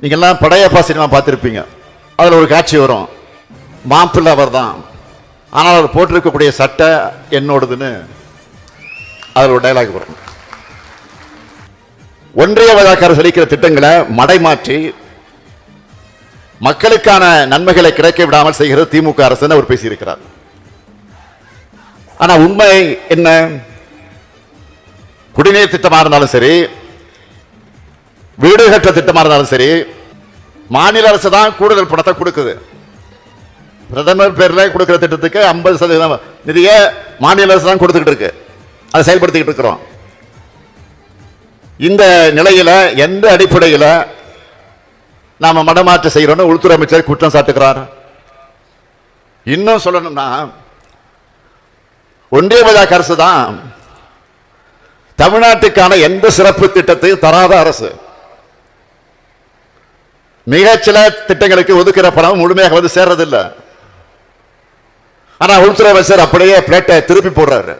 நீங்கள்லாம் படையப்பா சினிமா பார்த்துருப்பீங்க. அதில் ஒரு காட்சி வரும், மாப்பிள்ளை அவர் தான், ஆனால் அவர் போட்டிருக்கக்கூடிய சட்டை என்னோடதுன்னு அதில் ஒரு டைலாக் வரும். ஒன்றிய வழக்காரர் அளிக்கிற திட்டங்களை மடைமாற்றி மக்களுக்கான நன்மைகளை கிடைக்க விடாமல் செய்கிறது திமுக அரசு அவர் பேசியிருக்கிறார். ஆனா உண்மை என்ன? குடிநீர் திட்டமா இருந்தாலும் சரி, வீடு கட்ட திட்டமா இருந்தாலும் சரி, மாநில அரசு தான் கூடுதல் பணத்தை கொடுக்குது. பிரதமர் பேர்ல கொடுக்கிற திட்டத்துக்கு 50% நிதியை மாநில அரசு தான் கொடுத்துக்கிட்டு இருக்கு, அதை செயல்படுத்திக்கிட்டு இருக்கிறோம். இந்த நிலையில எந்த அடிப்படையில் நாம மடமாற்ற செய்யறோம்னு உள்துறை அமைச்சர் குற்றம் சாட்டுகிறார். இன்னும் சொல்லணும்னா, ஒன்றிய பாஜக அரசு தான் தமிழ்நாட்டுக்கான எந்த சிறப்பு திட்டத்தையும் தராத அரசு. மிகச்சில திட்டங்களுக்கு ஒதுக்கிற பணம் முழுமையாக வந்து சேர்றதில்லை. ஆனா உள்துறை அமைச்சர் அப்படியே பிளேட்டை திருப்பி போடுறாரு.